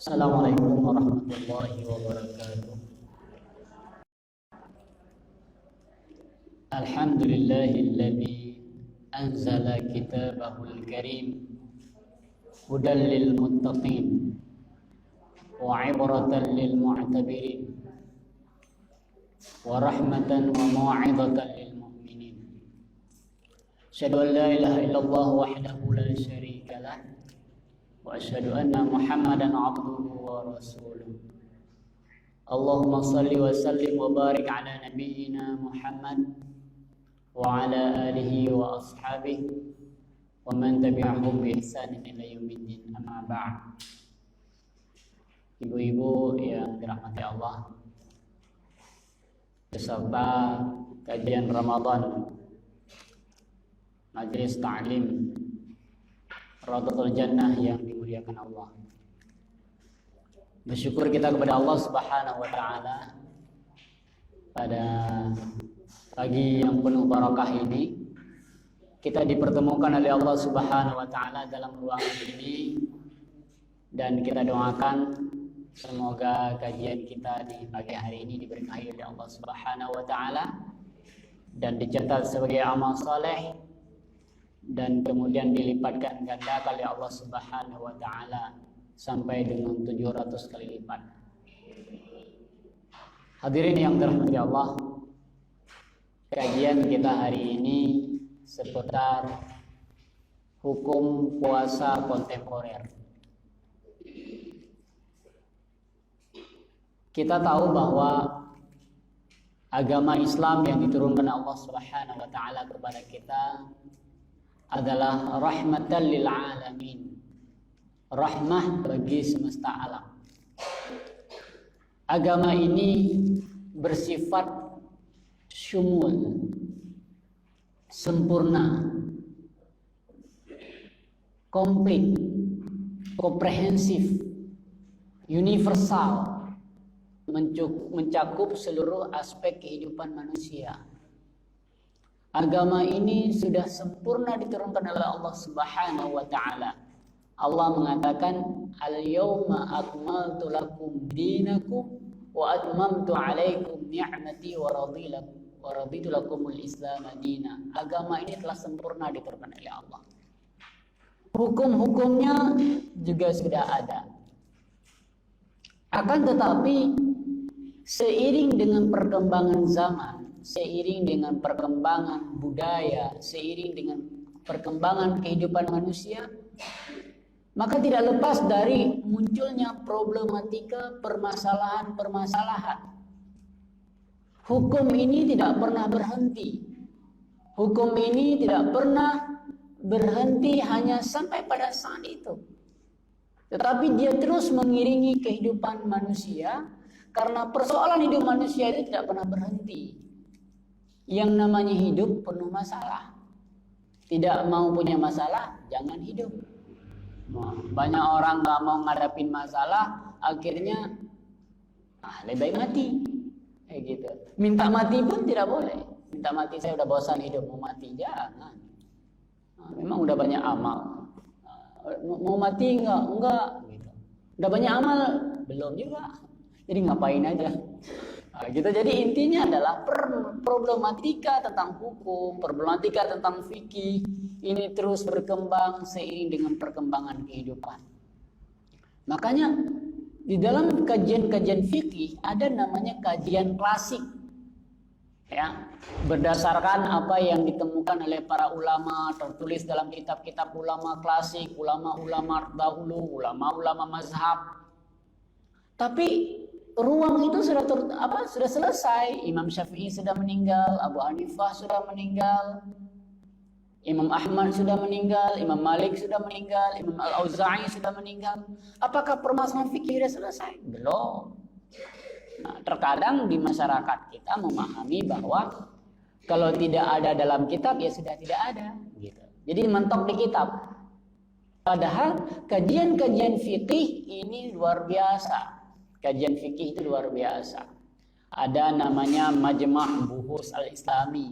Assalamualaikum warahmatullahi wabarakatuh. Alhamdulillahilladzi anzala kitabahul karim hudan lil muttaqin wa ibratan lil mu'tabirin wa rahmatan wa mau'izatan lil mu'minin. Asyhadu an la ilaha illallah wahdahu la syarika lah wa asyhadu anna Muhammadan abduhu wa rasuluh. Allahumma salli wa sallim wa barik ala nabiyyina Muhammad wa ala alihi wa ashabihi wa man tabi'ahum bi ihsanin ila yaumiddin. Amma ba'd. Ibu-ibu yang dirahmati Allah, beserta kajian Ramadan Majelis Ta'lim Radhatul Jannah yang dimuliakan Allah. Bersyukur kita kepada Allah Subhanahu wa taala pada pagi yang penuh barakah ini kita dipertemukan oleh Allah Subhanahu wa taala dalam ruangan ini, dan kita doakan semoga kajian kita di pagi hari ini diberkahi oleh Allah Subhanahu wa taala dan dicatat sebagai amal saleh dan kemudian dilipatkan ganda oleh Allah Subhanahu wa taala sampai dengan 700 kali lipat. Hadirin yang dirahmati Allah, kajian kita hari ini seputar hukum puasa kontemporer. Kita tahu bahwa agama Islam yang diturunkan Allah Subhanahu wa taala kepada kita adalah rahmatan lil alamin, rahmah bagi semesta alam. Agama ini bersifat syumul, sempurna, komplit, komprehensif, universal, mencakup seluruh aspek kehidupan manusia. Agama ini sudah sempurna diturunkan oleh Allah Subhanahu wa taala. Allah mengatakan, "Al-yauma akmaltu lakum dinakum wa atmamtu 'alaikum ni'mati wa raditu lakumul Islam madina." Agama ini telah sempurna diturunkan oleh Allah. Hukum-hukumnya juga sudah ada. Akan tetapi seiring dengan perkembangan zaman, seiring dengan perkembangan budaya, seiring dengan perkembangan kehidupan manusia, maka tidak lepas dari munculnya problematika, permasalahan-permasalahan. Hukum ini tidak pernah berhenti. Hukum ini tidak pernah berhenti hanya sampai pada saat itu. Tetapi dia terus mengiringi kehidupan manusia, karena persoalan hidup manusia itu tidak pernah berhenti. Yang namanya hidup penuh masalah. Tidak mau punya masalah, jangan hidup. Banyak orang gak mau ngadapin masalah, akhirnya lebih baik mati. Kayak gitu. Minta mati pun tidak boleh. Minta mati, saya udah bosan hidup, mau mati, jangan. Memang udah banyak amal. Mau mati enggak gitu. Udah banyak amal, belum juga. Jadi ngapain aja. Gitu. Jadi intinya adalah problematika tentang hukum, problematika tentang fikih ini terus berkembang seiring dengan perkembangan kehidupan. Makanya di dalam kajian-kajian fikih ada namanya kajian klasik. Ya, berdasarkan apa yang ditemukan oleh para ulama, tertulis dalam kitab-kitab ulama klasik, ulama-ulama dahulu, ulama-ulama mazhab. Tapi ruang itu sudah selesai. Imam Syafi'i sudah meninggal, Abu Hanifah sudah meninggal, Imam Ahmad sudah meninggal, Imam Malik sudah meninggal, Imam Al-Auza'i sudah meninggal. Apakah permasalahan fikih sudah selesai? Belum. Nah, terkadang di masyarakat kita memahami bahwa kalau tidak ada dalam kitab ya sudah tidak ada. Gitu. Jadi mentok di kitab. Padahal kajian-kajian fikih ini luar biasa. Kajian fikih itu luar biasa. Ada namanya Majma' Buhus Al-Islami.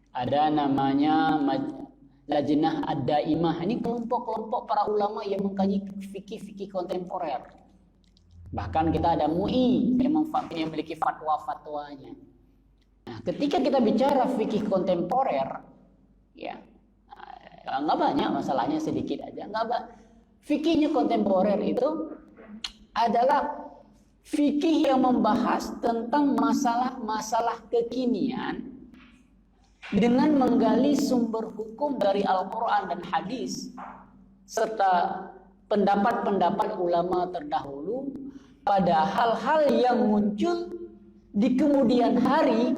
Ada namanya Lajnah Ad-Daimah. Ini kelompok-kelompok para ulama yang mengkaji fikih-fikih kontemporer. Bahkan kita ada MUI yang memiliki fatwa-fatwanya. Nah, ketika kita bicara fikih kontemporer, ya nggak banyak masalahnya, sedikit aja. Fikihnya kontemporer itu adalah fikih yang membahas tentang masalah-masalah kekinian dengan menggali sumber hukum dari Al-Quran dan hadis serta pendapat-pendapat ulama terdahulu pada hal-hal yang muncul di kemudian hari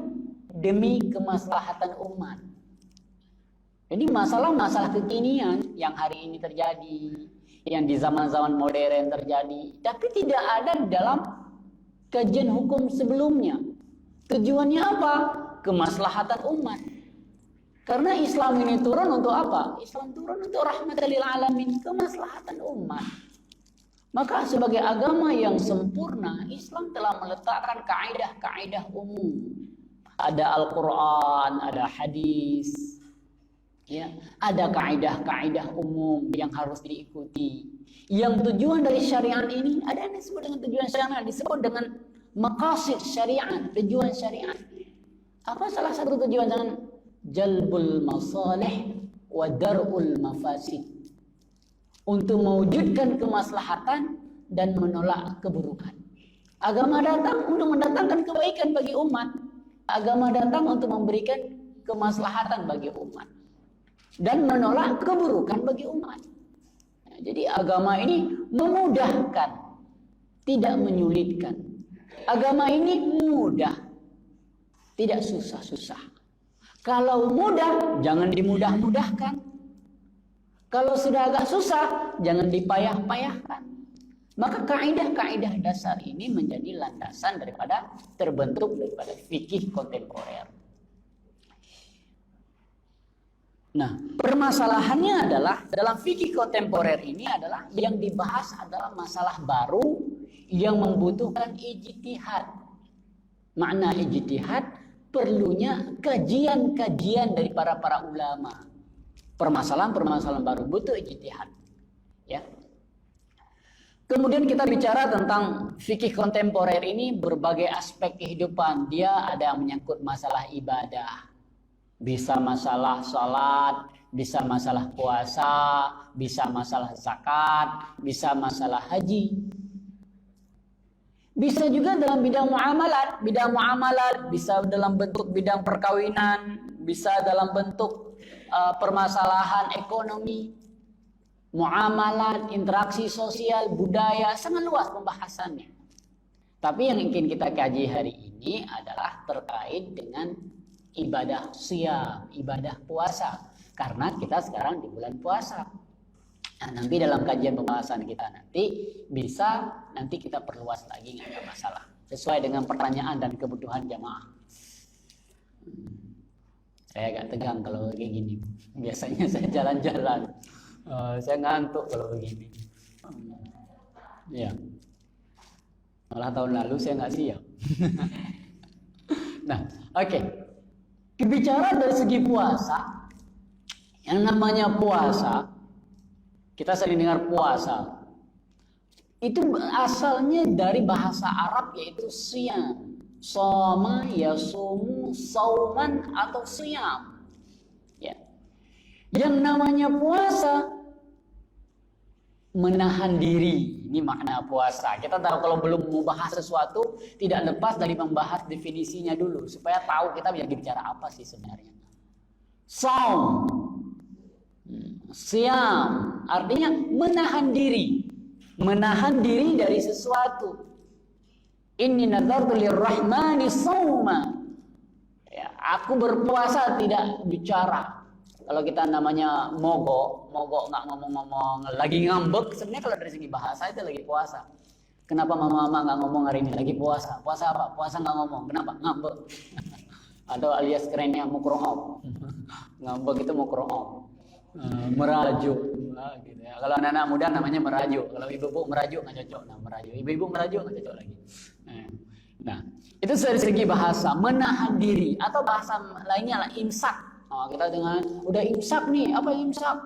demi kemaslahatan umat. Jadi masalah-masalah kekinian yang hari ini terjadi, yang di zaman-zaman modern terjadi, tapi tidak ada di dalam kajian hukum sebelumnya. Tujuannya apa? Kemaslahatan umat. Karena Islam ini turun untuk apa? Islam turun untuk rahmatan lil alamin, kemaslahatan umat. Maka sebagai agama yang sempurna, Islam telah meletakkan kaidah-kaidah umum. Ada Al-Quran, ada hadis, ya, ada kaidah-kaidah umum yang harus diikuti. Yang tujuan dari syariat ini ada yang disebut dengan tujuan syariat, disebut dengan maqasid syariat, tujuan syariat. Apa salah satu tujuan syariat? Jalbul masalih wa dar'ul mafasid. Untuk mewujudkan kemaslahatan dan menolak keburukan. Agama datang untuk mendatangkan kebaikan bagi umat. Agama datang untuk memberikan kemaslahatan bagi umat dan menolak keburukan bagi umat. Nah, jadi agama ini memudahkan, tidak menyulitkan. Agama ini mudah, tidak susah-susah. Kalau mudah, jangan dimudah-mudahkan. Kalau sudah agak susah, jangan dipayah-payahkan. Maka kaidah-kaidah dasar ini menjadi landasan daripada fikih kontemporer. Nah, permasalahannya adalah dalam fikih kontemporer ini adalah yang dibahas adalah masalah baru yang membutuhkan ijtihad. Makna ijtihad perlunya kajian-kajian dari para ulama. Permasalahan-permasalahan baru butuh ijtihad. Ya. Kemudian kita bicara tentang fikih kontemporer ini berbagai aspek kehidupan. Dia ada yang menyangkut masalah ibadah. Bisa masalah salat, bisa masalah puasa, bisa masalah zakat, bisa masalah haji. Bisa juga dalam bidang muamalat bisa dalam bentuk bidang perkawinan, bisa dalam bentuk permasalahan ekonomi, muamalat, interaksi sosial, budaya, sangat luas pembahasannya. Tapi yang ingin kita kaji hari ini adalah terkait dengan ibadah siyam, ibadah puasa, karena kita sekarang di bulan puasa. Nah, nanti dalam kajian pembahasan kita nanti kita perluas lagi, nggak ada masalah, sesuai dengan pertanyaan dan kebutuhan jamaah. Saya agak tegang kalau kayak gini. Biasanya saya jalan-jalan, saya ngantuk kalau begini. Ya, malah tahun lalu saya nggak siap. Nah, oke. Bicara dari segi puasa, yang namanya puasa, kita sering dengar puasa. Itu asalnya dari bahasa Arab yaitu siyam. Soma, yasumu, sauman atau siyam. Ya. Yang namanya puasa menahan diri. Ini makna puasa. Kita tahu kalau belum membahas sesuatu tidak lepas dari membahas definisinya dulu supaya tahu kita lagi bicara apa sih sebenarnya. Saum, siam artinya menahan diri dari sesuatu. Inni nadartu lirrahmani sauma. Ya, aku berpuasa tidak bicara. Kalau kita namanya mogok nggak ngomong-ngomong, lagi ngambek, sebenarnya kalau dari segi bahasa itu lagi puasa. Kenapa mama nggak ngomong hari ini lagi puasa? Puasa apa? Puasa nggak ngomong. Kenapa? Ngambek. Atau alias kerennya mukrohom. Ngambek itu mukrohom. Merajuk. Gitu ya. Kalau anak-anak muda namanya merajuk. Kalau ibu-ibu merajuk nggak cocok. Nah, merajuk. Ibu-ibu merajuk nggak cocok lagi. Nah, itu dari segi bahasa, menahan diri. Atau bahasa lainnya lah imsak. Kita dengar udah imsak nih, apa imsak?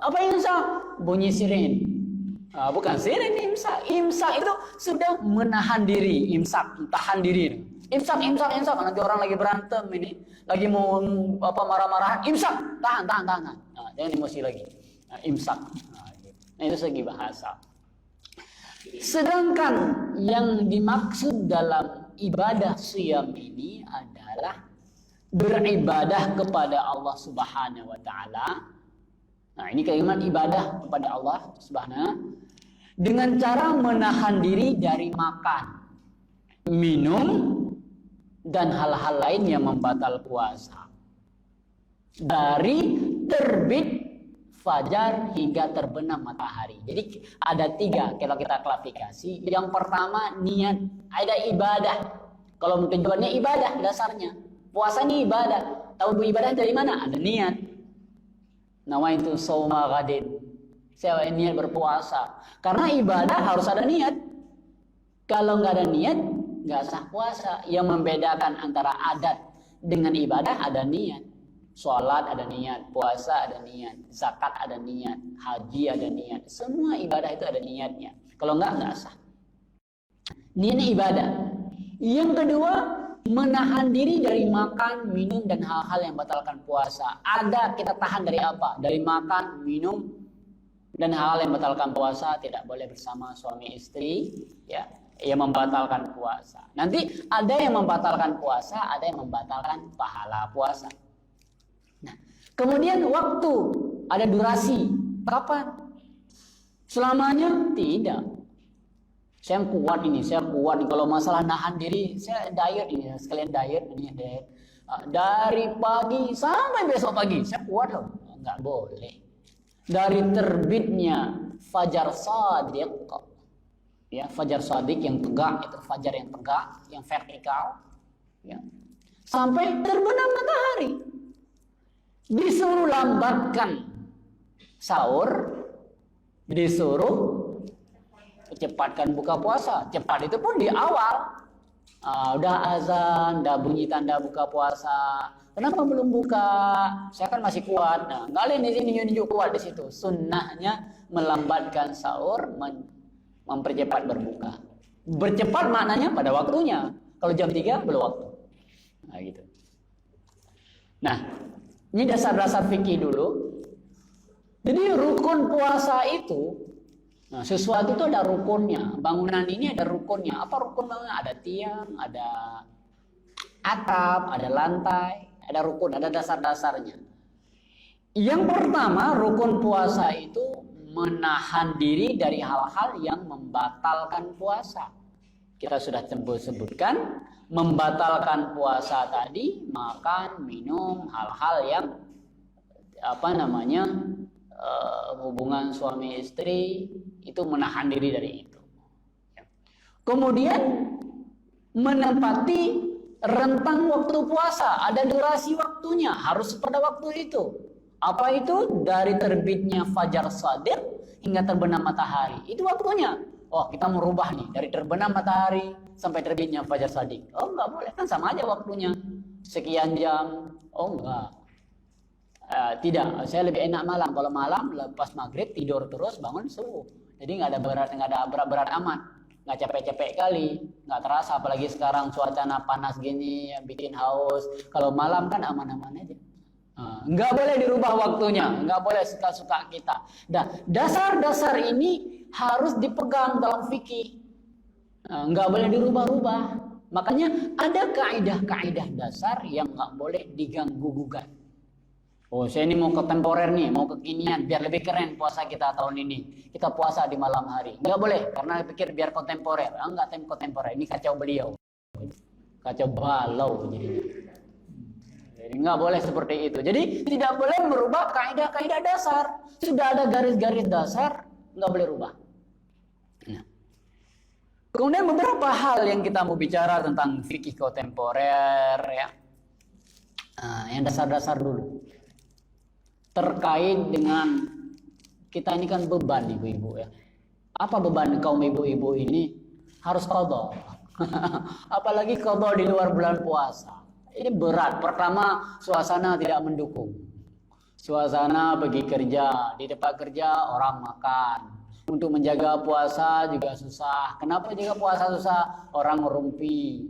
Apa imsak? Bunyi siren. Bukan sihir, ini imsak. Imsak itu sudah menahan diri, imsak, tahan diri. Imsak. Nanti orang lagi berantem ini, lagi mau marah-marahan, imsak, tahan. Jangan emosi lagi. Imsak. Nah, itu segi bahasa. Sedangkan yang dimaksud dalam ibadah siyam ini adalah beribadah kepada Allah Subhanahu wa taala. Nah, ini kalimat ibadah kepada Allah Subhanahu dengan cara menahan diri dari makan, minum, dan hal-hal lain yang membatal puasa. Dari terbit fajar hingga terbenam matahari. Jadi ada 3 kalau kita klasifikasi. Yang pertama niat, ada ibadah. Kalau tujuannya ibadah dasarnya. Puasa ini ibadah. Tahu ibadah dari mana? Ada niat. Nawaitu shauma ghadin. Saya niat berpuasa. Karena ibadah harus ada niat. Kalau nggak ada niat, nggak sah puasa. Yang membedakan antara adat dengan ibadah ada niat. Sholat ada niat, puasa ada niat, zakat ada niat, haji ada niat. Semua ibadah itu ada niatnya. Kalau nggak sah. Niatnya ibadah. Yang kedua, menahan diri dari makan, minum, dan hal-hal yang batalkan puasa. Ada kita tahan dari apa? Dari makan, minum, dan hal-hal yang batalkan puasa. Tidak boleh bersama suami istri, ya, yang membatalkan puasa. Nanti ada yang membatalkan puasa, ada yang membatalkan pahala puasa. Nah, kemudian waktu, ada durasi. Kapan? Selamanya? Tidak. Saya kuat ini. Kalau masalah nahan diri, saya diet ini. Sekalian diet. Dari pagi sampai besok pagi, saya kuat loh. Enggak boleh. Dari terbitnya fajar shadiq, ya, fajar shadiq yang tegak, itu fajar yang tegak, yang vertikal, ya, sampai terbenam matahari. Disuruh lambatkan sahur, disuruh cepatkan buka puasa. Cepat itu pun di awal. Udah azan, udah bunyi tanda buka puasa. Kenapa belum buka? Saya kan masih kuat. Nah, kalian di sini nunjuk kuat di situ. Sunnahnya melambatkan sahur, mempercepat berbuka. Bercepat maknanya pada waktunya. Kalau jam 3 belum waktu. Nah, gitu. Nah, ini dasar-dasar fikih dulu. Jadi rukun puasa itu, nah, sesuatu itu ada rukunnya. Bangunan ini ada rukunnya. Apa rukun bangunan? Ada tiang, ada atap, ada lantai, ada rukun, ada dasar-dasarnya. Yang pertama, rukun puasa itu menahan diri dari hal-hal yang membatalkan puasa. Kita sudah sebutkan, membatalkan puasa tadi, makan, minum, hal-hal yang hubungan suami istri, itu menahan diri dari itu. Kemudian menempati rentang waktu puasa, ada durasi waktunya, harus pada waktu itu. Apa itu? Dari terbitnya fajar shadiq hingga terbenam matahari. Itu waktunya. Oh, kita merubah nih dari terbenam matahari sampai terbitnya fajar shadiq. Oh, enggak boleh, kan sama aja waktunya. Sekian jam. Oh, enggak. Tidak, saya lebih enak malam. Kalau malam lepas maghrib tidur terus, bangun subuh. Jadi nggak ada berat amat, nggak capek-capek kali, nggak terasa. Apalagi sekarang suasana panas gini, bikin haus. Kalau malam kan aman-aman aja. Nggak boleh dirubah waktunya, nggak boleh suka-suka kita. Dan dasar-dasar ini harus dipegang dalam fikih, nggak boleh dirubah-rubah. Makanya ada kaidah-kaidah dasar yang nggak boleh diganggu-gugat. Oh, saya ini mau kontemporer nih, mau kekinian, biar lebih keren puasa kita tahun ini. Kita puasa di malam hari. Nggak boleh, karena pikir biar kontemporer. Nggak kontemporer, ini kacau beliau. Kacau balau jadinya. Jadi nggak boleh seperti itu. Jadi tidak boleh merubah kaidah-kaidah dasar. Sudah ada garis-garis dasar, nggak boleh rubah. Nah. Kemudian beberapa hal yang kita mau bicara tentang fikih kontemporer, ya. Yang dasar-dasar dulu. Terkait dengan kita ini kan beban ibu-ibu, ya. Apa beban kaum ibu-ibu ini? Harus qadha. Apalagi qadha di luar bulan puasa. Ini berat. Pertama, suasana tidak mendukung. Suasana pergi kerja, di tempat kerja orang makan. Untuk menjaga puasa juga susah. Kenapa jaga puasa susah? Orang ngerumpi.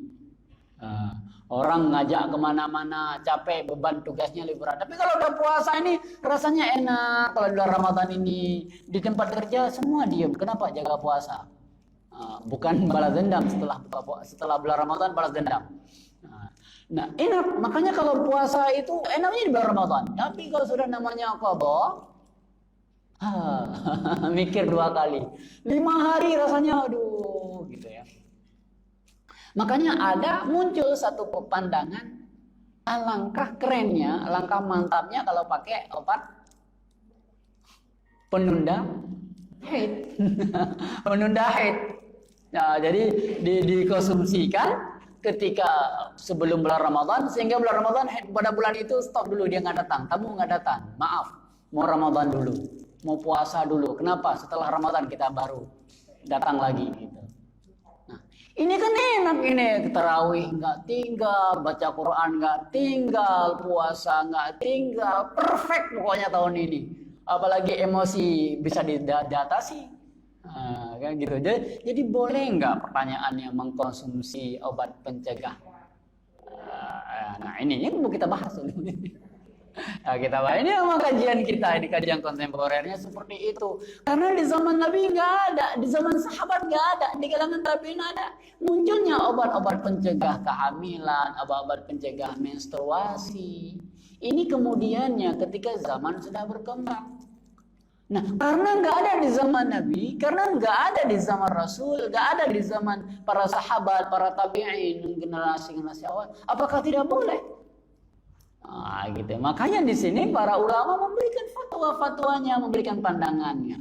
Orang ngajak kemana-mana, capek, beban tugasnya lebih berat. Tapi kalau udah puasa ini rasanya enak. Kalau bulan Ramadan ini di tempat kerja semua diem. Kenapa? Jaga puasa. Bukan balas dendam setelah bulan Ramadan balas dendam. Nah, enak. Makanya kalau puasa itu enaknya di bulan Ramadan. Tapi kalau sudah namanya qadha, mikir 2 kali. 5 hari rasanya aduh gitu ya. Makanya muncul satu pandangan, alangkah kerennya, alangkah mantapnya kalau pakai obat penunda haid. Penunda haid. Nah, jadi dikonsumsikan ketika sebelum bulan Ramadan, sehingga bulan Ramadan pada bulan itu stop dulu, dia nggak datang, tamu nggak datang, maaf, mau Ramadan dulu, mau puasa dulu. Kenapa? Setelah Ramadan kita baru datang lagi gitu. Nah, ini kan enak ini, tarawih nggak tinggal, baca Quran nggak tinggal, puasa nggak tinggal, perfect pokoknya tahun ini. Apalagi emosi bisa diatasi. Kan gitu. Jadi boleh nggak pertanyaannya mengkonsumsi obat pencegah? Nah ini yang mau kita bahas ini. Nah, kita bahas ini sama kajian kita, di kajian kontemporernya seperti itu. Karena di zaman Nabi nggak ada, di zaman sahabat nggak ada, di kalangan tabi'in ada. Munculnya obat-obat pencegah kehamilan, obat-obat pencegah menstruasi. Ini kemudiannya ketika zaman sudah berkembang. Nah, karena nggak ada di zaman Nabi, karena nggak ada di zaman Rasul, nggak ada di zaman para sahabat, para tabi'in, generasi-generasi awal, apakah tidak boleh? Gitu. Makanya di sini para ulama memberikan fatwa-fatwanya, memberikan pandangannya.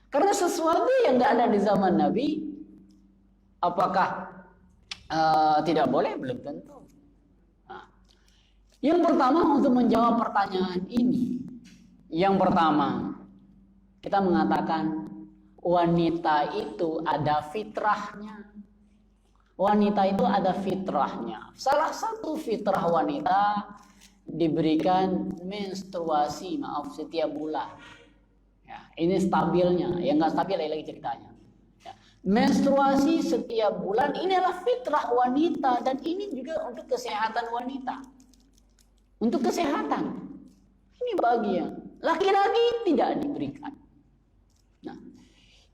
Karena sesuatu yang nggak ada di zaman Nabi, apakah tidak boleh? Belum tentu. Yang pertama untuk menjawab pertanyaan ini, yang pertama kita mengatakan wanita itu ada fitrahnya. Wanita itu ada fitrahnya. Salah satu fitrah wanita diberikan menstruasi, setiap bulan. Ya, ini stabilnya. Yang nggak stabil lagi ceritanya. Ya, menstruasi setiap bulan ini adalah fitrah wanita dan ini juga untuk kesehatan wanita. Untuk kesehatan. Ini bagian. Laki-laki tidak diberikan. Nah,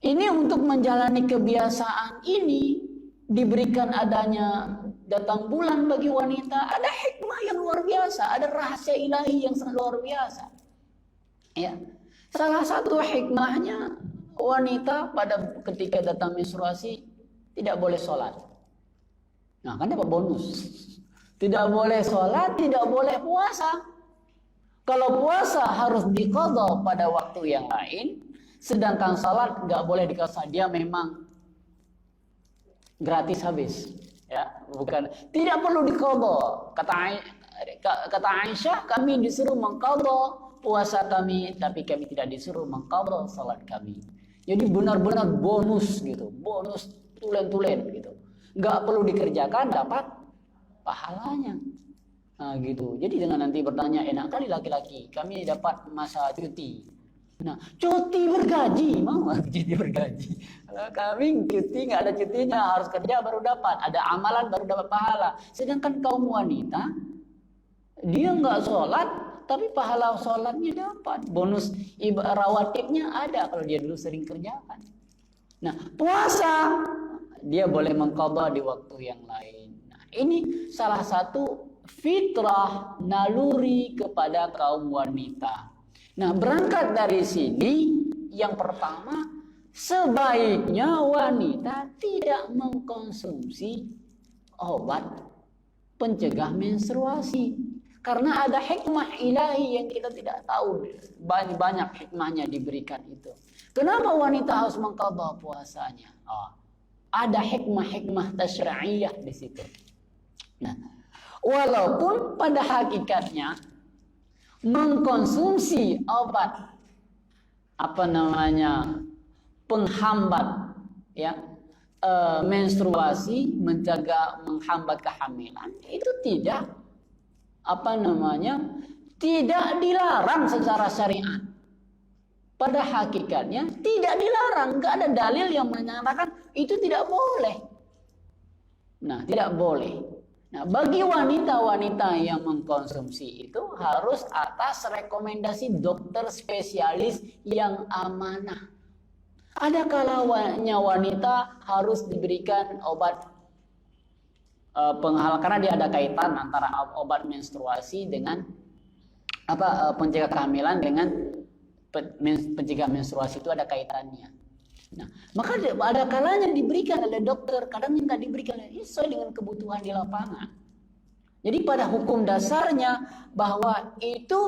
ini untuk menjalani kebiasaan ini diberikan adanya datang bulan bagi wanita, ada hikmah yang luar biasa, ada rahasia ilahi yang sangat luar biasa. Ya, salah satu hikmahnya wanita pada ketika datang menstruasi tidak boleh sholat. Nah, kan dapat bonus. Tidak boleh sholat, tidak boleh puasa. Kalau puasa harus diqadha pada waktu yang lain. Sedangkan salat nggak boleh dikasih, dia memang gratis habis, ya bukan, tidak perlu diqadha. Kata Aisyah, kami disuruh mengqadha puasa kami, tapi kami tidak disuruh mengqadha salat kami. Jadi benar-benar bonus gitu, bonus tulen-tulen gitu, nggak perlu dikerjakan dapat pahalanya. Nah gitu. Jadi jangan nanti bertanya, enak kali laki-laki, kami dapat masa cuti. Nah, cuti bergaji, mau cuti bergaji. Kalau kami cuti nggak ada cutinya, harus kerja baru dapat, ada amalan baru dapat pahala. Sedangkan kaum wanita, dia nggak sholat, tapi pahala sholatnya dapat, bonus rawatibnya ada kalau dia dulu sering kerjakan. Nah, puasa dia boleh mengqadha di waktu yang lain. Nah, ini salah satu fitrah naluri kepada kaum wanita. Nah, berangkat dari sini, yang pertama, sebaiknya wanita tidak mengkonsumsi obat pencegah menstruasi. Karena ada hikmah ilahi yang kita tidak tahu. Banyak hikmahnya diberikan itu. Kenapa wanita harus mengqadha puasanya? Ada hikmah-hikmah tasyri'iyah di situ. Nah, walaupun pada hakikatnya mengkonsumsi obat penghambat ya menstruasi, menghambat kehamilan, itu tidak tidak dilarang secara syariat. pada hakikatnya tidak dilarang, nggak ada dalil yang menyatakan itu tidak boleh. Nah, tidak boleh. Nah, bagi wanita-wanita yang mengkonsumsi itu harus atas rekomendasi dokter spesialis yang amanah. Ada kalanya wanita harus diberikan obat penghalang, karena dia ada kaitan antara obat menstruasi dengan pencegah kehamilan dengan pencegah menstruasi, itu ada kaitannya. Nah, maka ada kalanya diberikan oleh dokter, kadang nggak diberikan sesuai dengan kebutuhan di lapangan. Jadi pada hukum dasarnya bahwa itu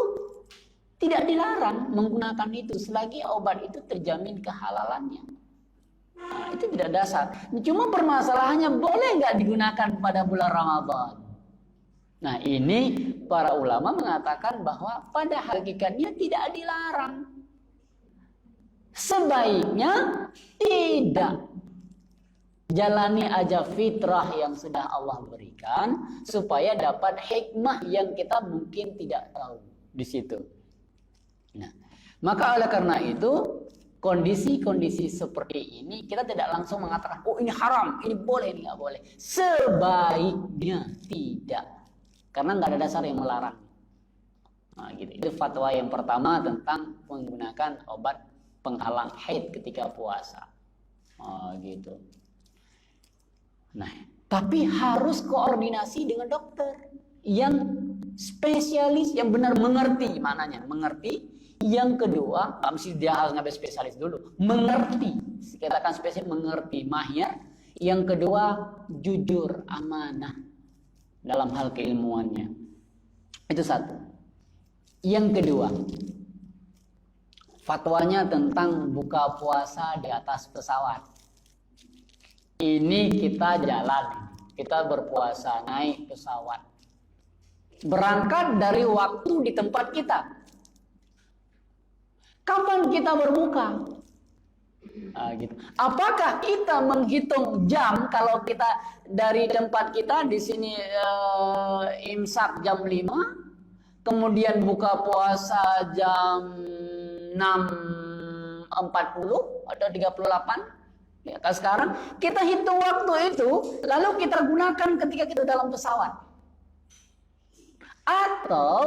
tidak dilarang menggunakan itu selagi obat itu terjamin kehalalannya. Nah, itu tidak dasar. Cuma permasalahannya boleh nggak digunakan pada bulan Ramadan. Nah, ini para ulama mengatakan bahwa pada hakikatnya tidak dilarang. Sebaiknya tidak. Jalani aja fitrah yang sudah Allah berikan supaya dapat hikmah yang kita mungkin tidak tahu di situ. Nah, maka oleh karena itu kondisi-kondisi seperti ini kita tidak langsung mengatakan oh ini haram, ini boleh, ini nggak boleh. Sebaiknya tidak. Karena nggak ada dasar yang melarang. Nah, gitu. Itu fatwa yang pertama tentang menggunakan obat penghalang haid ketika puasa. Oh, gitu. Nah, tapi harus koordinasi dengan dokter yang spesialis, yang benar mengerti mananya, mengerti. Yang kedua, mesti dia harus ngambil spesialis dulu, mengerti. Kita akan spesialis mengerti, mahir. Yang kedua, jujur, amanah dalam hal keilmuannya. Itu satu. Yang kedua, fatwanya tentang buka puasa di atas pesawat. Ini kita jalan, kita berpuasa naik pesawat. Berangkat dari waktu di tempat kita. Kapan kita berbuka? Gitu. Apakah kita menghitung jam kalau kita dari tempat kita di sini imsak jam 5, kemudian buka puasa jam 6.40 atau 38? Ya, kan sekarang kita hitung waktu itu lalu kita gunakan ketika kita dalam pesawat. Atau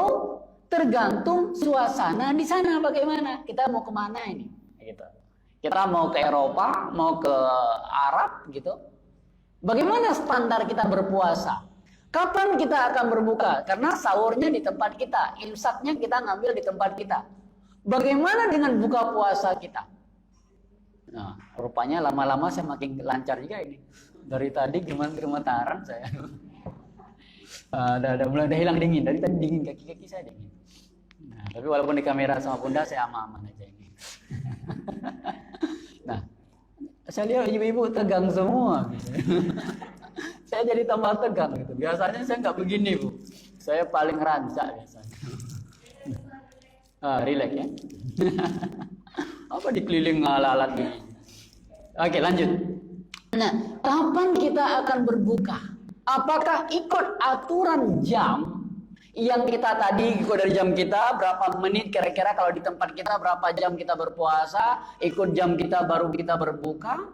tergantung suasana di sana bagaimana. Kita mau kemana ini? Gitu. Kita mau ke Eropa, mau ke Arab gitu. Bagaimana standar kita berpuasa? Kapan kita akan berbuka? Karena sahurnya di tempat kita, imsaknya kita ngambil di tempat kita. Bagaimana dengan buka puasa kita? Nah, rupanya lama-lama saya makin lancar juga ini. Dari tadi gimana gemetaran saya. Mulai hilang dingin. Dari tadi dingin kaki-kaki saya dingin. Nah, tapi walaupun di kamera sama bunda saya aman-aman aja ini. Nah, saya lihat ibu-ibu tegang semua. Saya jadi tambah tegang gitu. Biasanya saya nggak begini bu. Saya paling rancak biasanya. Relax ya. Apa dikeliling alat-alat ini? Oke, lanjut. Nah, kapan kita akan berbuka? Apakah ikut aturan jam yang kita tadi ikut dari jam kita berapa menit kira-kira kalau di tempat kita berapa jam kita berpuasa, ikut jam kita baru kita berbuka?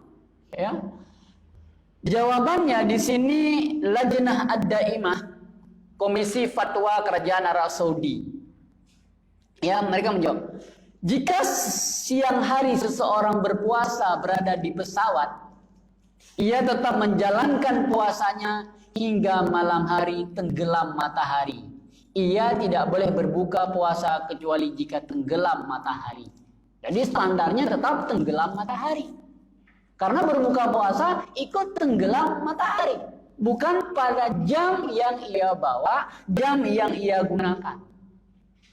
Ya. Jawabannya di sini Lajnah Ad-Daimah, Komisi Fatwa Kerajaan Arab Saudi. Ya, mereka menjawab, jika siang hari seseorang berpuasa berada di pesawat, ia tetap menjalankan puasanya hingga malam hari tenggelam matahari. Ia tidak boleh berbuka puasa kecuali jika tenggelam matahari. Jadi standarnya tetap tenggelam matahari. Karena berbuka puasa ikut tenggelam matahari. Bukan pada jam yang ia bawa, jam yang ia gunakan.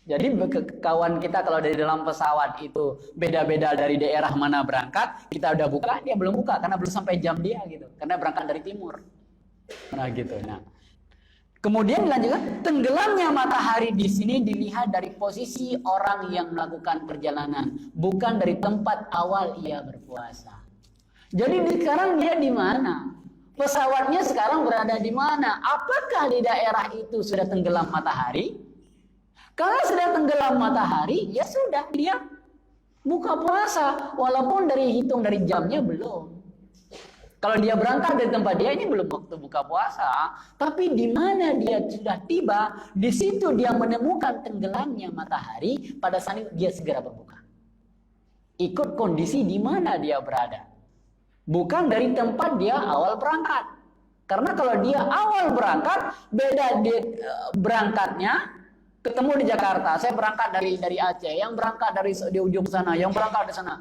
Jadi kawan kita kalau dari dalam pesawat itu beda-beda dari daerah mana berangkat, kita udah buka, dia belum buka karena belum sampai jam dia gitu. Karena berangkat dari timur. Nah gitu. Nah, kemudian dilanjutkan, tenggelamnya matahari di sini dilihat dari posisi orang yang melakukan perjalanan, bukan dari tempat awal ia berpuasa. Jadi sekarang dia di mana? Pesawatnya sekarang berada di mana? Apakah di daerah itu sudah tenggelam matahari? Kalau sudah tenggelam matahari, ya sudah dia buka puasa, walaupun hitung dari jamnya belum. Kalau dia berangkat dari tempat dia, ini belum waktu buka puasa. Tapi di mana dia sudah tiba, di situ dia menemukan tenggelamnya matahari, pada saat itu dia segera berbuka. Ikut kondisi di mana dia berada. Bukan dari tempat dia awal berangkat. Karena kalau dia awal berangkat, beda dia berangkatnya, ketemu di Jakarta. Saya berangkat dari Aceh, yang berangkat di ujung sana, yang berangkat di sana.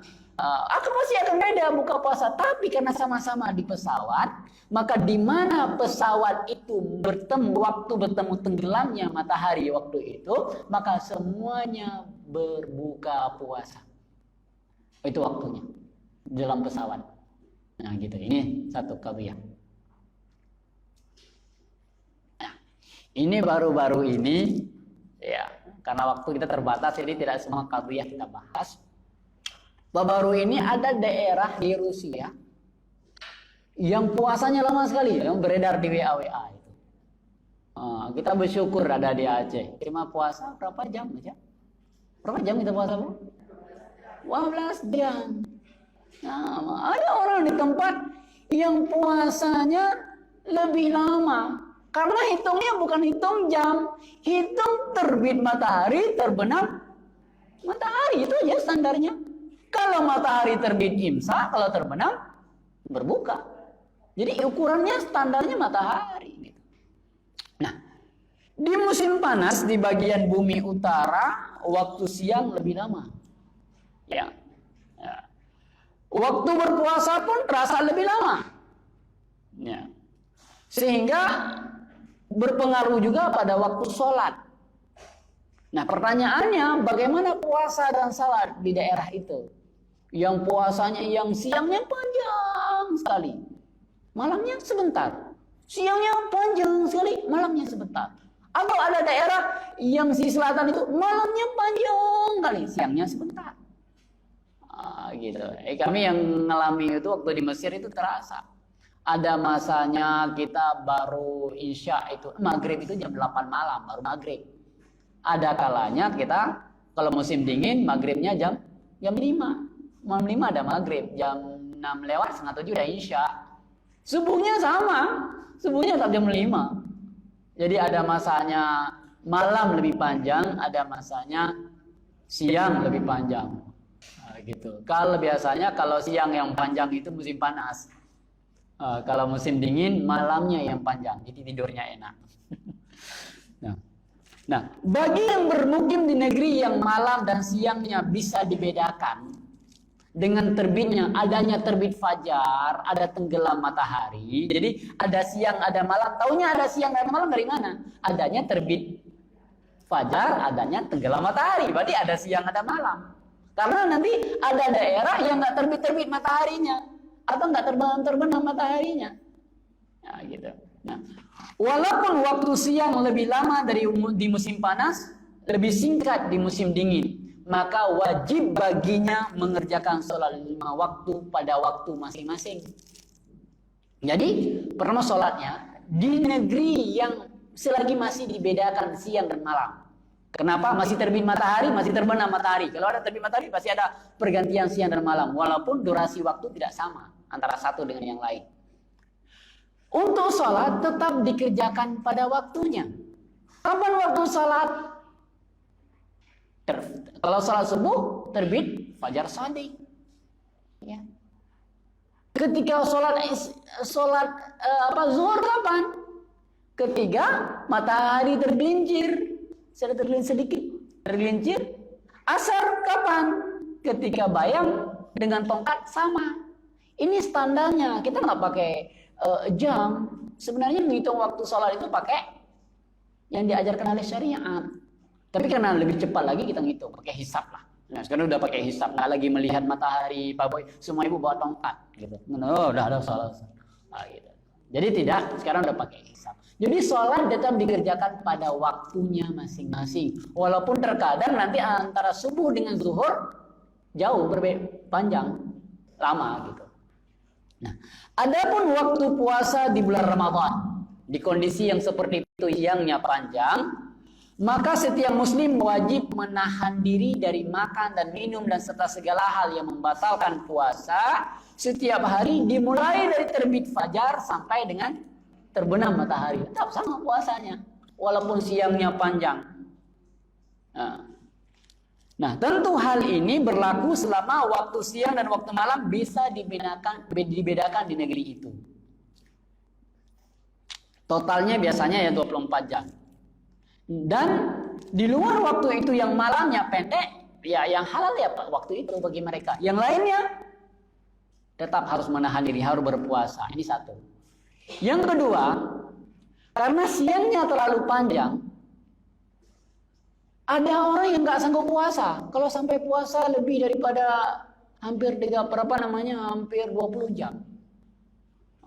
Akan pasti akan beda buka puasa. Tapi karena sama-sama di pesawat, maka di mana pesawat itu waktu bertemu tenggelamnya matahari waktu itu, maka semuanya berbuka puasa. Itu waktunya dalam pesawat. Nah gitu, ini satu qadhiyah. Nah, ini baru-baru ini, ya karena waktu kita terbatas, jadi tidak semua qadhiyah kita bahas. Baru ini ada daerah di Rusia yang puasanya lama sekali, yang beredar di WA itu. Kita bersyukur ada di Aceh. Cuma puasa berapa jam aja? Berapa jam kita puasa, Bu? 12 jam. Nah, ada orang di tempat yang puasanya lebih lama. Karena hitungnya bukan hitung jam, hitung terbit matahari, terbenam matahari, itu aja standarnya. Kalau matahari terbit imsak, kalau terbenam berbuka. Jadi ukurannya standarnya matahari. Nah, di musim panas di bagian bumi utara, waktu siang lebih lama. Ya. Waktu berpuasa pun terasa lebih lama. Ya. Sehingga berpengaruh juga pada waktu sholat. Nah, pertanyaannya bagaimana puasa dan salat di daerah itu? Yang puasanya yang siangnya panjang sekali, malamnya sebentar. Siangnya panjang sekali, malamnya sebentar. Atau ada daerah yang di selatan itu malamnya panjang kali, siangnya sebentar. Gitu. Kami yang ngalami itu waktu di Mesir itu terasa. Ada masanya kita baru isya itu, maghrib itu jam 8 malam, baru maghrib. Ada kalanya kita kalau musim dingin maghribnya jam 5. Malam 5 ada maghrib, jam 6 lewat setengah 7 udah isya. Subuhnya sama, subuhnya tetap jam 5. Jadi ada masanya malam lebih panjang, ada masanya siang lebih panjang. Gitu. Kalau biasanya kalau siang yang panjang itu musim panas. Kalau musim dingin malamnya yang panjang, jadi tidurnya enak. Nah, bagi yang bermukim di negeri yang malam dan siangnya bisa dibedakan dengan terbitnya, adanya terbit fajar, ada tenggelam matahari. Jadi ada siang, ada malam. Taunya ada siang dan malam dari mana? Adanya terbit fajar, adanya tenggelam matahari. Berarti ada siang, ada malam. Karena nanti ada daerah yang nggak terbit mataharinya atau nggak terbenam mataharinya. Nah, gitu. Nah, walaupun waktu siang lebih lama di musim panas, lebih singkat di musim dingin, maka wajib baginya mengerjakan sholat 5 waktu pada waktu masing-masing. Jadi, pertama sholatnya di negeri yang selagi masih dibedakan siang dan malam. Kenapa? Masih terbit matahari, masih terbenam matahari. Kalau ada terbit matahari, pasti ada pergantian siang dan malam. Walaupun durasi waktu tidak sama antara satu dengan yang lain. Untuk sholat tetap dikerjakan pada waktunya. Kapan waktu sholat? Kalau sholat subuh terbit fajar shadiq. Ya. Ketika sholat zuhur kapan? Ketika matahari tergelincir, sudah tergelincir. Asar kapan? Ketika bayang dengan tongkat sama. Ini standarnya. Kita nggak pakai jam. Sebenarnya menghitung waktu sholat itu pakai yang diajarkan oleh syariat. Tapi karena lebih cepat lagi kita ngitung pakai hisab lah. Nah, sekarang udah pakai hisab, nggak lagi melihat matahari, Pak Boy, semua ibu bawa tongkat gitu. Oh, udah ada sholat. Gitu. Jadi tidak, sekarang udah pakai hisab. Jadi sholat tetap dikerjakan pada waktunya masing-masing. Walaupun terkadang nanti antara subuh dengan zuhur jauh berbeda, panjang, lama gitu. Nah, adapun waktu puasa di bulan Ramadan di kondisi yang seperti itu, siangnya panjang, Maka setiap muslim wajib menahan diri dari makan dan minum dan serta segala hal yang membatalkan puasa setiap hari dimulai dari terbit fajar sampai dengan terbenam matahari. Tetap sama puasanya walaupun siangnya panjang. Nah, tentu hal ini berlaku selama waktu siang dan waktu malam bisa dibedakan di negeri itu. Totalnya biasanya ya 24 jam. Dan di luar waktu itu yang malamnya pendek, ya yang halal ya waktu itu bagi mereka. Yang lainnya tetap harus menahan diri, harus berpuasa. Ini satu. Yang kedua, karena siangnya terlalu panjang, ada orang yang nggak sanggup puasa. Kalau sampai puasa lebih daripada hampir hampir 20 jam.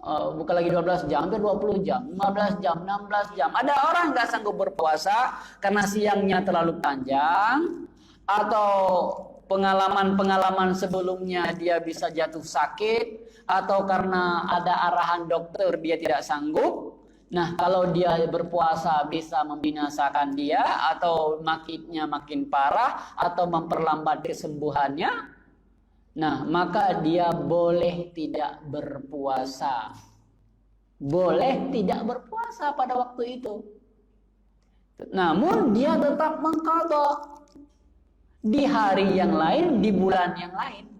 Bukan lagi 12 jam, hampir 20 jam, 15 jam, 16 jam. Ada orang nggak sanggup berpuasa karena siangnya terlalu panjang, atau pengalaman-pengalaman sebelumnya dia bisa jatuh sakit, atau karena ada arahan dokter dia tidak sanggup. Nah, kalau dia berpuasa bisa membinasakan dia, atau makin parah, atau memperlambat kesembuhannya. Nah, maka dia boleh tidak berpuasa. Boleh tidak berpuasa pada waktu itu. Namun dia tetap mengqadha di hari yang lain, di bulan yang lain.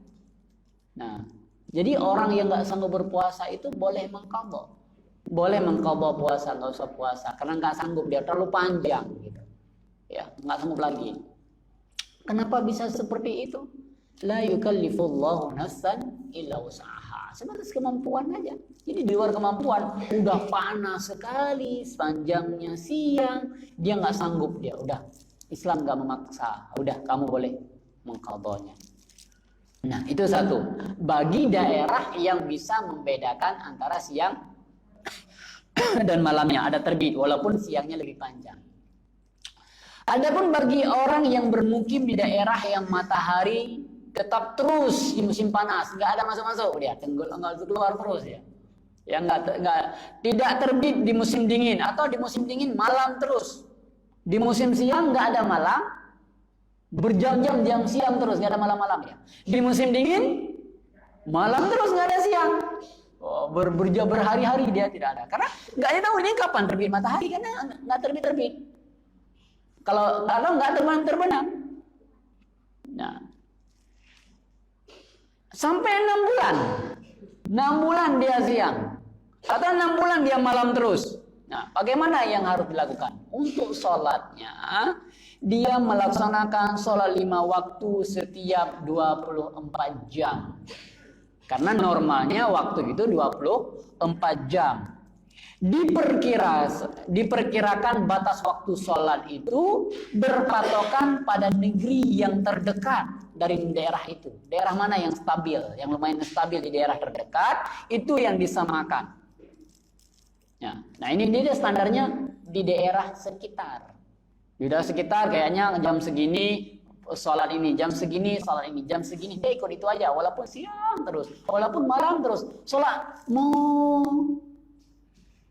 Nah, jadi orang yang nggak sanggup berpuasa itu boleh mengqadha. Boleh mengqadha puasa, nggak usah puasa karena nggak sanggup, dia terlalu panjang gitu. Ya, nggak sanggup lagi. Kenapa bisa seperti itu? La yukallifullahu nafsan illa wus'aha. Sebatas kemampuan aja. Jadi di luar kemampuan, udah panas sekali, sepanjangnya siang, dia nggak sanggup, dia udah. Islam nggak memaksa, udah kamu boleh mengqadhanya. Nah, itu satu. Bagi daerah yang bisa membedakan antara siang dan malamnya, ada terbit walaupun siangnya lebih panjang. Adapun bagi orang yang bermukim di daerah yang matahari tetap terus di musim panas, nggak ada masuk-masuk, dia nggak keluar terus ya. Yang tidak terbit di musim dingin, atau di musim dingin malam terus. Di musim siang nggak ada malam, berjam-jam jam siang terus, nggak ada malam-malam ya. Di musim dingin malam terus, nggak ada siang. Berhari-hari dia tidak ada, karena nggak tahu ini kapan terbit matahari, karena nggak terbit. Kalau nggak terbenam. Nah, sampai 6 bulan. 6 bulan dia siang. Atau 6 bulan dia malam terus. Nah, bagaimana yang harus dilakukan? Untuk sholatnya, dia melaksanakan sholat 5 waktu setiap 24 jam. Karena normalnya waktu itu 24 jam. Diperkirakan batas waktu sholat itu berpatokan pada negeri yang terdekat dari daerah itu. Daerah mana yang stabil, yang lumayan stabil di daerah terdekat, itu yang disamakan. Nah, ini dia standarnya di daerah sekitar. Di daerah sekitar kayaknya jam segini sholat ini, jam segini sholat ini, jam segini. Dia ikut itu aja, walaupun siang terus, walaupun malam terus. Sholat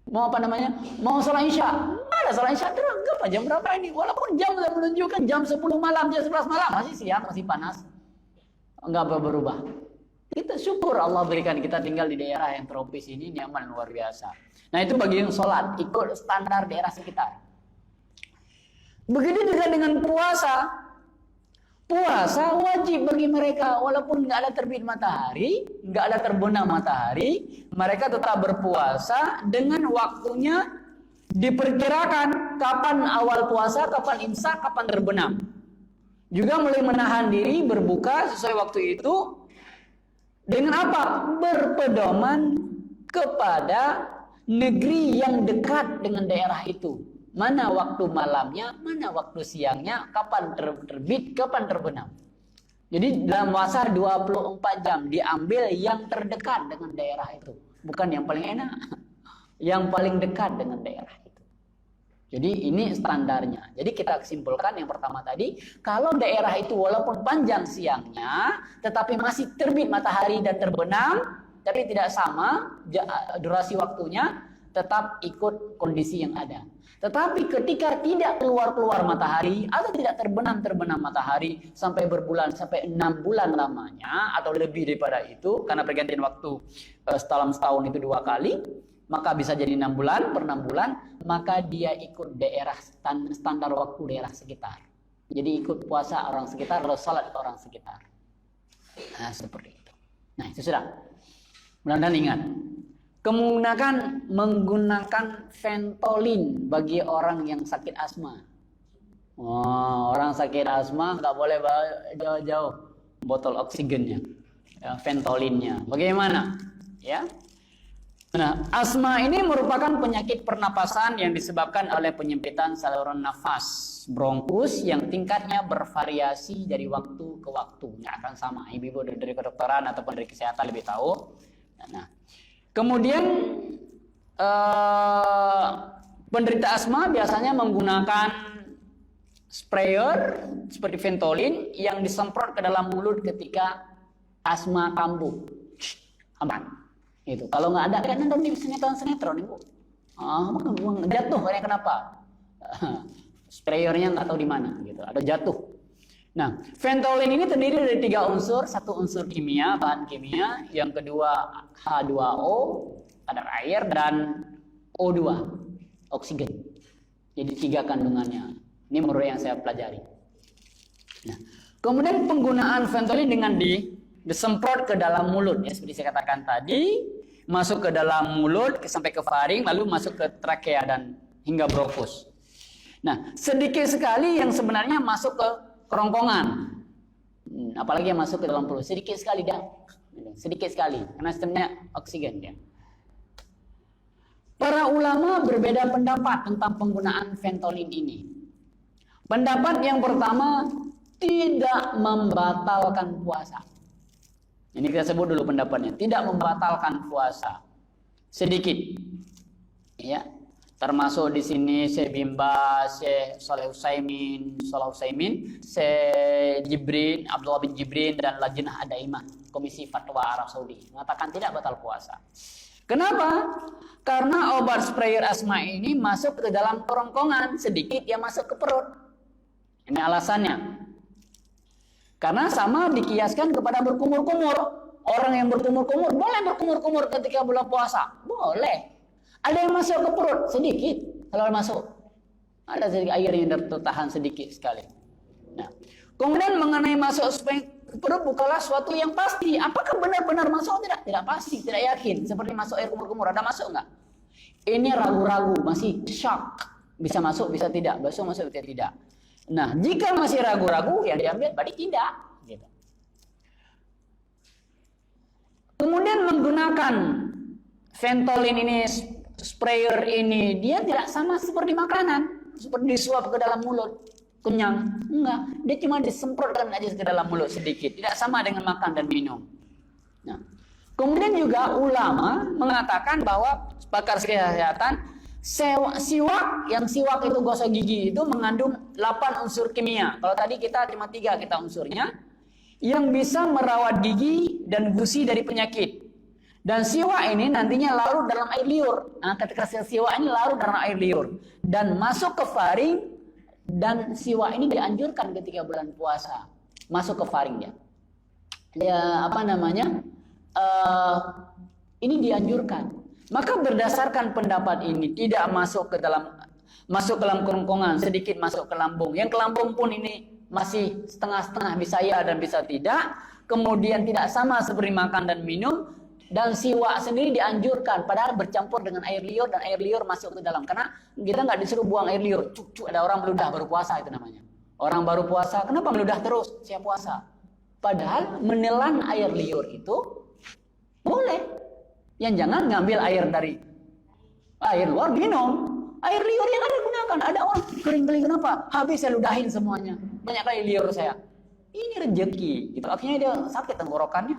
mau sholat isya, ada sholat isya terus, jam berapa ini, walaupun jam sudah menunjukkan jam 10 malam, jam 11 malam, masih siang, masih panas, enggak berubah. Kita syukur Allah berikan kita tinggal di daerah yang tropis ini, nyaman luar biasa. Nah, itu bagi yang sholat, ikut standar daerah sekitar. Begitu juga dengan puasa. Puasa wajib bagi mereka, walaupun nggak ada terbit matahari, nggak ada terbenam matahari, mereka tetap berpuasa dengan waktunya diperkirakan kapan awal puasa, kapan imsak, kapan terbenam. Juga mulai menahan diri berbuka sesuai waktu itu dengan apa? Berpedoman kepada negeri yang dekat dengan daerah itu. Mana waktu malamnya, mana waktu siangnya, kapan terbit, kapan terbenam. Jadi dalam puasa 24 jam diambil yang terdekat dengan daerah itu. Bukan yang paling enak, yang paling dekat dengan daerah itu. Jadi ini standarnya. Jadi kita simpulkan yang pertama tadi, kalau daerah itu walaupun panjang siangnya, tetapi masih terbit matahari dan terbenam, tapi tidak sama durasi waktunya, tetap ikut kondisi yang ada. Tetapi ketika tidak keluar-keluar matahari atau tidak terbenam matahari sampai berbulan, sampai 6 bulan lamanya atau lebih daripada itu, karena pergantian waktu dalam setahun itu 2 kali, maka bisa jadi 6 bulan per 6 bulan, maka dia ikut daerah standar waktu daerah sekitar. Jadi ikut puasa orang sekitar atau salat orang sekitar. Nah, seperti itu. Nah, itu sudah. Mudah-mudahan ingat. Menggunakan Ventolin bagi orang yang sakit asma. Oh, orang sakit asma nggak boleh bawa jauh-jauh botol oksigennya, ya, Ventolinnya. Bagaimana? Ya. Nah, asma ini merupakan penyakit pernapasan yang disebabkan oleh penyempitan saluran nafas bronkus yang tingkatnya bervariasi dari waktu ke waktu. Nggak akan sama. Ibu-ibu dari kedokteran ataupun dari kesehatan lebih tahu. Nah, kemudian penderita asma biasanya menggunakan sprayer seperti Ventolin yang disemprot ke dalam mulut ketika asma kambuh. Aman. Itu. Kalau nggak ada, kan nonton di sinetron Ibu. Jatuh, kayak kenapa? Sprayernya nggak tahu di mana, gitu. Ada jatuh. Nah, Ventolin ini terdiri dari 3 unsur, 1 unsur kimia, bahan kimia, yang kedua H2O, kadar air, dan O2, oksigen. Jadi 3 kandungannya. Ini menurut yang saya pelajari. Nah, kemudian penggunaan Ventolin dengan disemprot ke dalam mulut, ya seperti saya katakan tadi, masuk ke dalam mulut sampai ke faring, lalu masuk ke trakea dan hingga bronkus. Nah, sedikit sekali yang sebenarnya masuk ke kerongkongan, apalagi yang masuk ke dalam perut, sedikit sekali dah, sedikit sekali, karena sistemnya oksigen dia. Para ulama berbeda pendapat tentang penggunaan Ventolin ini. Pendapat yang pertama, tidak membatalkan puasa. Ini kita sebut dulu pendapatnya, tidak membatalkan puasa. Sedikit. Ya. Termasuk di sini Syekh Bin Baz, Syekh Shalih Utsaimin, Syekh Jibrin, Abdullah bin Jibrin dan Lajnah Adaimah, Komisi Fatwa Arab Saudi, mengatakan tidak batal puasa. Kenapa? Karena obat sprayer asma ini masuk ke dalam kerongkongan, sedikit dia masuk ke perut. Ini alasannya. Karena sama dikiaskan kepada berkumur-kumur. Orang yang berkumur-kumur boleh berkumur-kumur ketika bulan puasa, boleh. Ada yang masuk ke perut sedikit, kalau masuk ada sedikit air yang tertahan sedikit sekali. Nah, kemudian mengenai masuk ke perut bukanlah suatu yang pasti. Apakah benar-benar masuk atau tidak? Tidak pasti, tidak yakin. Seperti masuk air kumur-kumur, ada masuk nggak? Ini ragu-ragu, masih shock. Bisa masuk, bisa tidak. Masuk, bisa tidak. Nah, jika masih ragu-ragu, ya diambil, berarti tidak. Gitu. Kemudian menggunakan Ventolin ini, sprayer ini, dia tidak sama seperti makanan, seperti disuap ke dalam mulut, kenyang. Enggak, dia cuma disemprotkan aja ke dalam mulut sedikit, tidak sama dengan makan dan minum. Nah, kemudian juga ulama mengatakan bahwa pakar kesehatan, siwak itu gosok gigi itu mengandung 8 unsur kimia. Kalau tadi kita cuma 3 kita unsurnya, yang bisa merawat gigi dan gusi dari penyakit. Dan siwak ini nantinya larut dalam air liur. Nah, ketika siwak ini larut dalam air liur dan masuk ke faring, dan siwak ini dianjurkan ketika bulan puasa masuk ke faring dia. Ini dianjurkan. Maka berdasarkan pendapat ini tidak masuk ke dalam kerongkongan, sedikit masuk ke lambung. Yang ke lambung pun ini masih setengah-setengah, bisa ya dan bisa tidak. Kemudian tidak sama seperti makan dan minum. Dan siwak sendiri dianjurkan, padahal bercampur dengan air liur dan air liur masuk ke dalam. Karena kita nggak disuruh buang air liur. Ada orang meludah baru puasa itu namanya. Orang baru puasa, kenapa meludah terus? Siap puasa. Padahal menelan air liur itu boleh. Yang jangan ngambil air dari air luar minum. Air liur yang ada gunakan. Ada orang kering-kering, kenapa? Habis saya ludahin semuanya. Banyak kali liur saya. Ini rezeki. Gitu. Akhirnya dia sakit tenggorokannya.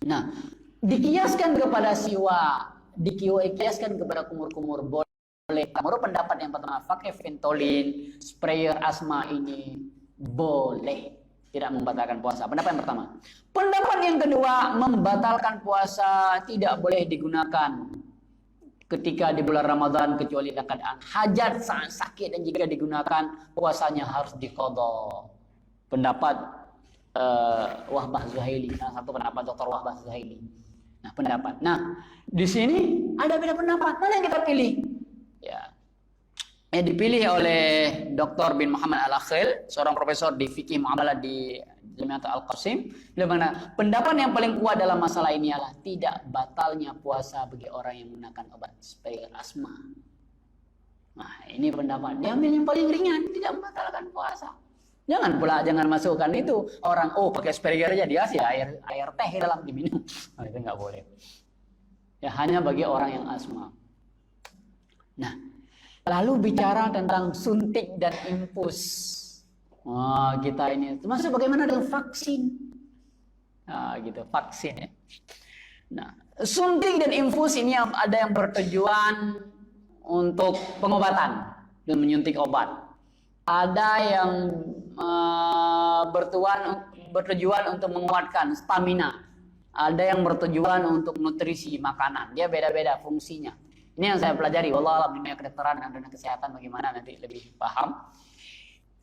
Nah, dikiaskan kepada siwak, dikiaskan kepada kumur-kumur boleh. Menurut pendapat yang pertama, pakai Ventolin, sprayer asma ini boleh, tidak membatalkan puasa. Pendapat yang pertama. Pendapat yang kedua, membatalkan puasa, tidak boleh digunakan. ketika di bulan Ramadan kecuali dalam keadaan hajat sangat sakit, dan jika digunakan puasanya harus diqadha. Pendapat Wahbah Zuhaili, salah satu pendapat Dr. Wahbah Zuhaili. Nah, pendapat. Nah, di sini ada beda pendapat. Mana yang kita pilih? Ya. Yang dipilih oleh Dr. bin Muhammad Al-Akhil, seorang profesor di fikih muamalah di Jamiat Al-Qasim. Beliau mengatakan pendapat yang paling kuat dalam masalah ini adalah tidak batalnya puasa bagi orang yang menggunakan obat seperti asma. Nah, ini pendapat. Diambil yang paling ringan, tidak membatalkan puasa. Jangan masukkan itu orang pakai Asperger aja dia sih air teh dalam diminum. Nah, itu nggak boleh. Ya hanya bagi orang yang asma. Nah, lalu bicara tentang suntik dan infus. Wah, kita ini termasuk bagaimana dengan vaksin? Nah, gitu, vaksin ya. Nah, suntik dan infus ini ada yang bertujuan untuk pengobatan dan menyuntik obat. Ada yang bertujuan untuk menguatkan stamina. Ada yang bertujuan untuk nutrisi makanan. Dia beda-beda fungsinya. Ini yang saya pelajari. Wallah alam, dunia kedokteran dan dunia kesehatan bagaimana nanti lebih paham.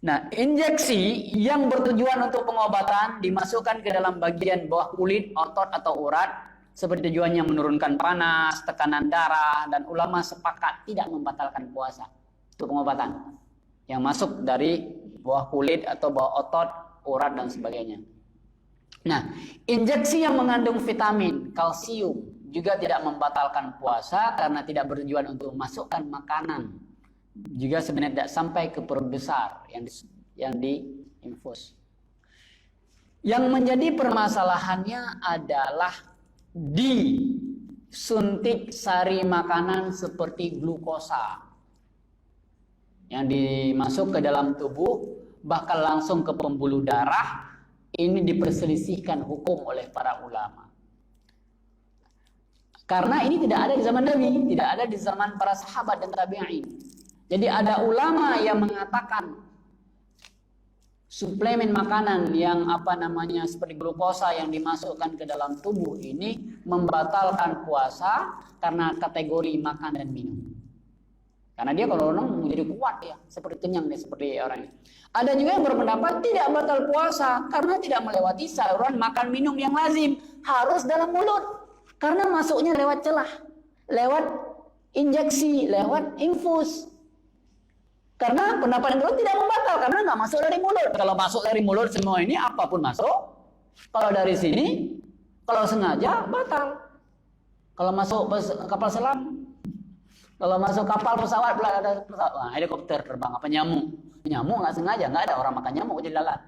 Nah, injeksi yang bertujuan untuk pengobatan dimasukkan ke dalam bagian bawah kulit, otot atau urat, seperti tujuannya menurunkan panas, tekanan darah, dan ulama sepakat tidak membatalkan puasa. Itu pengobatan yang masuk dari bawah kulit atau bawah otot, urat, dan sebagainya. Nah, injeksi yang mengandung vitamin, kalsium juga tidak membatalkan puasa karena tidak bertujuan untuk memasukkan makanan. Juga sebenarnya tidak sampai ke perut besar yang diinfus. Yang menjadi permasalahannya adalah disuntik sari makanan seperti glukosa yang dimasuk ke dalam tubuh, bahkan langsung ke pembuluh darah. Ini diperselisihkan hukum oleh para ulama. Karena ini tidak ada di zaman Nabi, tidak ada di zaman para sahabat dan tabi'in. Jadi ada ulama yang mengatakan suplemen makanan yang seperti glukosa yang dimasukkan ke dalam tubuh ini membatalkan puasa karena kategori makan dan minum. Karena dia kalau menjadi kuat ya, seperti kenyang dia, seperti orang ini. Ada juga yang berpendapat tidak batal puasa karena tidak melewati saluran makan minum yang lazim, harus dalam mulut. Karena masuknya lewat celah, lewat injeksi, lewat infus. Karena pendapat yang kedua tidak membatal karena nggak masuk dari mulut. Kalau masuk dari mulut semua ini apapun masuk. Kalau dari sini, kalau sengaja batal. Kalau masuk kapal selam, kalau masuk kapal pesawat, ada pesawat, helikopter terbang apa nyamuk nggak sengaja, nggak ada orang makan nyamuk di lalat.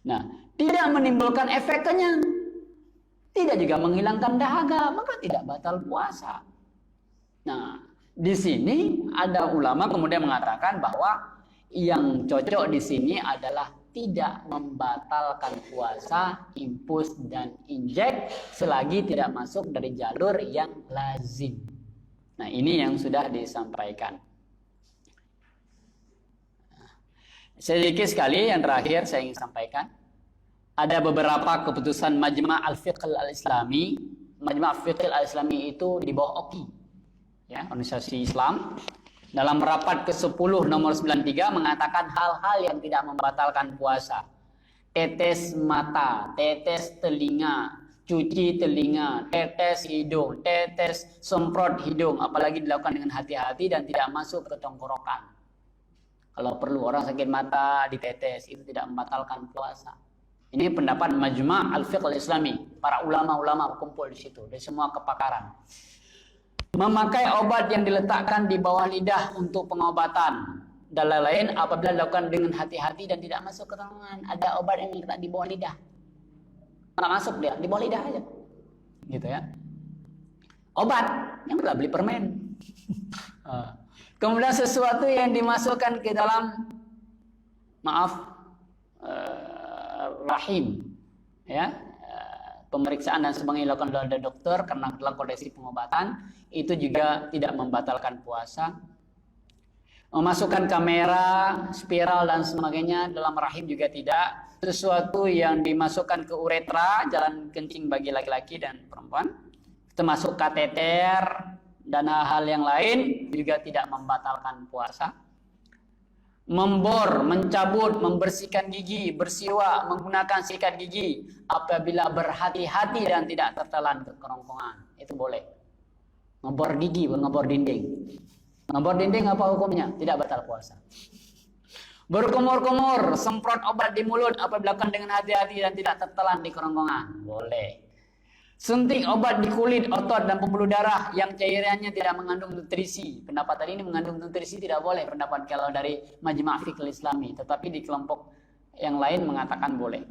Nah, tidak menimbulkan efek kenyang, tidak juga menghilangkan dahaga, maka tidak batal puasa. Nah, di sini ada ulama kemudian mengatakan bahwa yang cocok di sini adalah tidak membatalkan puasa, infus dan injek selagi tidak masuk dari jalur yang lazim. Nah, ini yang sudah disampaikan. Sedikit sekali yang terakhir saya ingin sampaikan. Ada beberapa keputusan Majma' Al-Fiqh Al-Islami. Majma' Al-Fiqh Al-Islami itu di bawah OKI, ya, organisasi Islam. Dalam rapat ke-10 nomor 93 mengatakan hal-hal yang tidak membatalkan puasa. Tetes mata, tetes telinga, cuci telinga, tetes hidung, tetes semprot hidung, apalagi dilakukan dengan hati-hati dan tidak masuk ke tenggorokan. Kalau perlu orang sakit mata ditetes, itu tidak membatalkan puasa. Ini pendapat Majma' Al-Fiqh Al-Islami. Para ulama-ulama kumpul di situ dari semua kepakaran. Memakai obat yang diletakkan di bawah lidah untuk pengobatan dan lain-lain apabila dilakukan dengan hati-hati dan tidak masuk ke tangan. Ada obat yang diletak di bawah lidah, nggak masuk dia, di bawah lidah aja, gitu ya. Obat yang udah beli permen. Kemudian sesuatu yang dimasukkan ke dalam rahim, ya, pemeriksaan dan sebagainya dilakukan oleh dokter karena dalam kondisi pengobatan, itu juga tidak membatalkan puasa. Memasukkan kamera, spiral dan sebagainya dalam rahim juga tidak. Sesuatu yang dimasukkan ke uretra, jalan kencing bagi laki-laki dan perempuan, termasuk kateter, dan hal-hal yang lain juga tidak membatalkan puasa. Membor, mencabut, membersihkan gigi, bersiwak, menggunakan sikat gigi apabila berhati-hati dan tidak tertelan ke kerongkongan, itu boleh. Ngebor gigi, ngebor dinding. Ngebor dinding apa hukumnya? Tidak batal puasa. Berkumur-kumur, semprot obat di mulut apabila dilakukan dengan hati-hati dan tidak tertelan di kerongkongan, boleh. Suntik obat di kulit, otot, dan pembuluh darah yang cairannya tidak mengandung nutrisi. Pendapat tadi ini mengandung nutrisi tidak boleh, pendapat kalau dari Majma' Fiqh Islami. Tetapi di kelompok yang lain mengatakan boleh.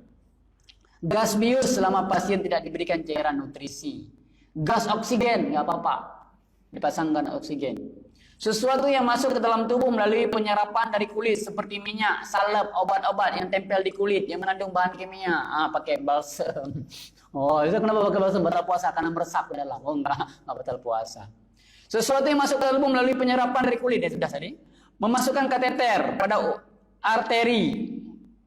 Gas bius selama pasien tidak diberikan cairan nutrisi. Gas oksigen, nggak apa-apa, dipasangkan oksigen. Sesuatu yang masuk ke dalam tubuh melalui penyerapan dari kulit seperti minyak, salep, obat-obat yang tempel di kulit yang mengandung bahan kimia. Pakai balsam. Oh, itu kenapa pakai balsam? Batal puasa karena meresap ke dalam. Oh, enggak batal puasa. Sesuatu yang masuk ke dalam tubuh melalui penyerapan dari kulit, ya sudah tadi. Memasukkan kateter pada arteri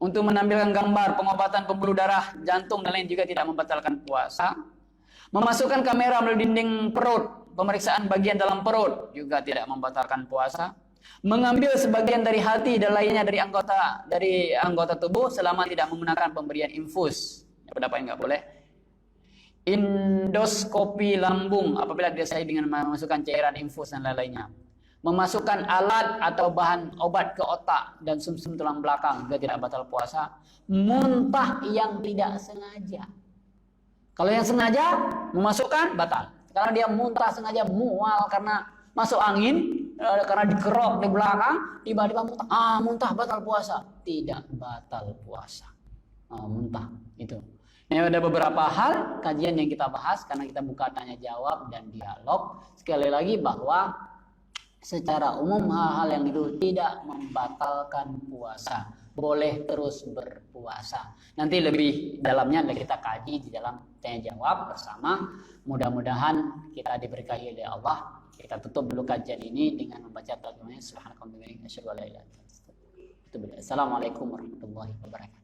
untuk menampilkan gambar pengobatan pembuluh darah, jantung dan lain juga tidak membatalkan puasa. Memasukkan kamera melalui dinding perut, pemeriksaan bagian dalam perut juga tidak membatalkan puasa. Mengambil sebagian dari hati dan lainnya dari anggota tubuh selama tidak menggunakan pemberian infus. Pendapat enggak boleh. Endoskopi lambung apabila disertai dengan memasukkan cairan infus dan lain-lainnya. Memasukkan alat atau bahan obat ke otak dan sumsum tulang belakang juga tidak batal puasa. Muntah yang tidak sengaja. Kalau yang sengaja memasukkan batal. Karena dia muntah sengaja, mual karena masuk angin, karena dikerok di belakang, tiba-tiba muntah. Muntah batal puasa. Tidak batal puasa. Muntah itu. Ini ada beberapa hal kajian yang kita bahas karena kita buka tanya jawab dan dialog. Sekali lagi bahwa secara umum hal-hal yang itu tidak membatalkan puasa. Boleh terus berpuasa. Nanti lebih dalamnya kita kaji di dalam tanya jawab bersama. Mudah-mudahan kita diberkahi oleh Allah. Kita tutup dulu kajian ini dengan membaca doa. Subhanakallahumma wa bihamdika asyhadu an la ilaha illa anta astaghfiruka wa atubu ilaik. Assalamualaikum warahmatullahi wabarakatuh.